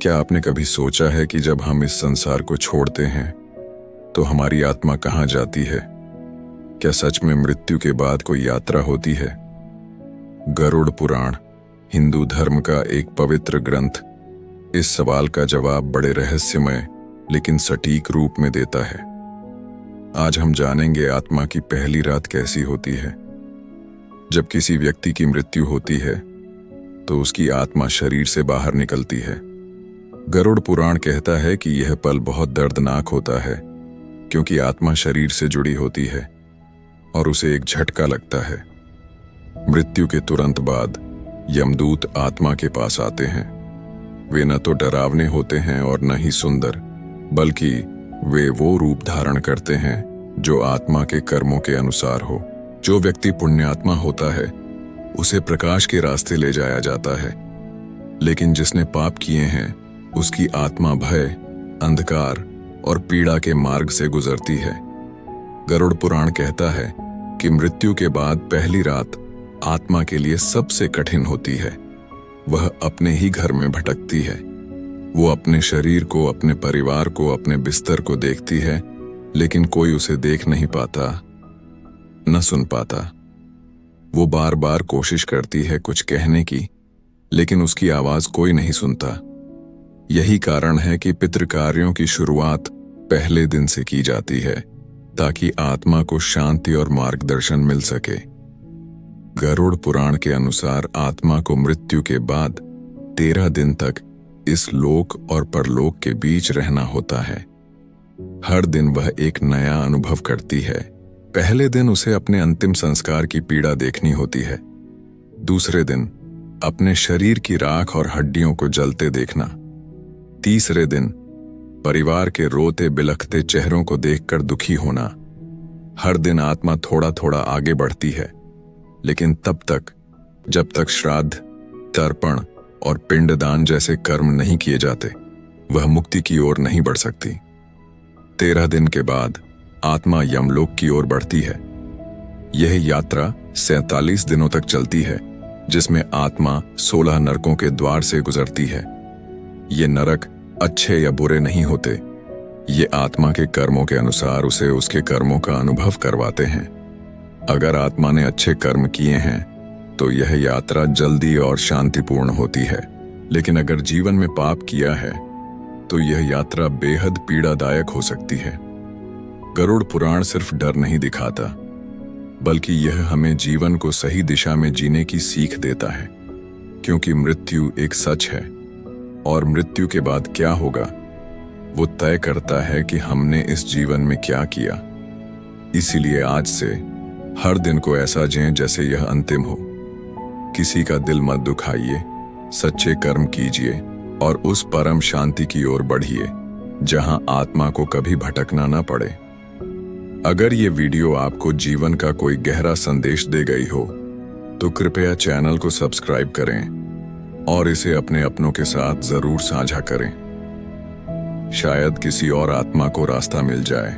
क्या आपने कभी सोचा है कि जब हम इस संसार को छोड़ते हैं तो हमारी आत्मा कहाँ जाती है? क्या सच में मृत्यु के बाद कोई यात्रा होती है? गरुड़ पुराण, हिंदू धर्म का एक पवित्र ग्रंथ, इस सवाल का जवाब बड़े रहस्यमय लेकिन सटीक रूप में देता है। आज हम जानेंगे आत्मा की पहली रात कैसी होती है। जब किसी व्यक्ति की मृत्यु होती है तो उसकी आत्मा शरीर से बाहर निकलती है। गरुड़ पुराण कहता है कि यह पल बहुत दर्दनाक होता है क्योंकि आत्मा शरीर से जुड़ी होती है और उसे एक झटका लगता है। मृत्यु के तुरंत बाद यमदूत आत्मा के पास आते हैं। वे न तो डरावने होते हैं और न ही सुंदर, बल्कि वे वो रूप धारण करते हैं जो आत्मा के कर्मों के अनुसार हो। जो व्यक्ति पुण्यात्मा होता है उसे प्रकाश के रास्ते ले जाया जाता है, लेकिन जिसने पाप किए हैं उसकी आत्मा भय, अंधकार और पीड़ा के मार्ग से गुजरती है। गरुड़ पुराण कहता है कि मृत्यु के बाद पहली रात आत्मा के लिए सबसे कठिन होती है। वह अपने ही घर में भटकती है। वो अपने शरीर को, अपने परिवार को, अपने बिस्तर को देखती है, लेकिन कोई उसे देख नहीं पाता, न सुन पाता। वो बार बार कोशिश करती है कुछ कहने की, लेकिन उसकी आवाज कोई नहीं सुनता। यही कारण है कि पितृकार्यों की शुरुआत पहले दिन से की जाती है ताकि आत्मा को शांति और मार्गदर्शन मिल सके। गरुड़ पुराण के अनुसार आत्मा को मृत्यु के बाद 13 दिन तक इस लोक और परलोक के बीच रहना होता है। हर दिन वह एक नया अनुभव करती है। पहले दिन उसे अपने अंतिम संस्कार की पीड़ा देखनी होती है। दूसरे दिन अपने शरीर की राख और हड्डियों को जलते देखना। तीसरे दिन परिवार के रोते बिलखते चेहरों को देखकर दुखी होना। हर दिन आत्मा थोड़ा थोड़ा आगे बढ़ती है, लेकिन तब तक जब तक श्राद्ध, तर्पण और पिंडदान जैसे कर्म नहीं किए जाते वह मुक्ति की ओर नहीं बढ़ सकती। 13 दिन के बाद आत्मा यमलोक की ओर बढ़ती है। यह यात्रा 47 दिनों तक चलती है, जिसमें आत्मा 16 नरकों के द्वार से गुजरती है। ये नरक अच्छे या बुरे नहीं होते, ये आत्मा के कर्मों के अनुसार उसे उसके कर्मों का अनुभव करवाते हैं। अगर आत्मा ने अच्छे कर्म किए हैं तो यह यात्रा जल्दी और शांतिपूर्ण होती है, लेकिन अगर जीवन में पाप किया है तो यह यात्रा बेहद पीड़ादायक हो सकती है। गरुड़ पुराण सिर्फ डर नहीं दिखाता, बल्कि यह हमें जीवन को सही दिशा में जीने की सीख देता है, क्योंकि मृत्यु एक सच है और मृत्यु के बाद क्या होगा वो तय करता है कि हमने इस जीवन में क्या किया। इसीलिए आज से हर दिन को ऐसा जिएं जैसे यह अंतिम हो। किसी का दिल मत दुखाइए, सच्चे कर्म कीजिए और उस परम शांति की ओर बढ़िए जहां आत्मा को कभी भटकना ना पड़े। अगर ये वीडियो आपको जीवन का कोई गहरा संदेश दे गई हो तो कृपया चैनल को सब्सक्राइब करें और इसे अपने अपनों के साथ जरूर साझा करें। शायद किसी और आत्मा को रास्ता मिल जाए।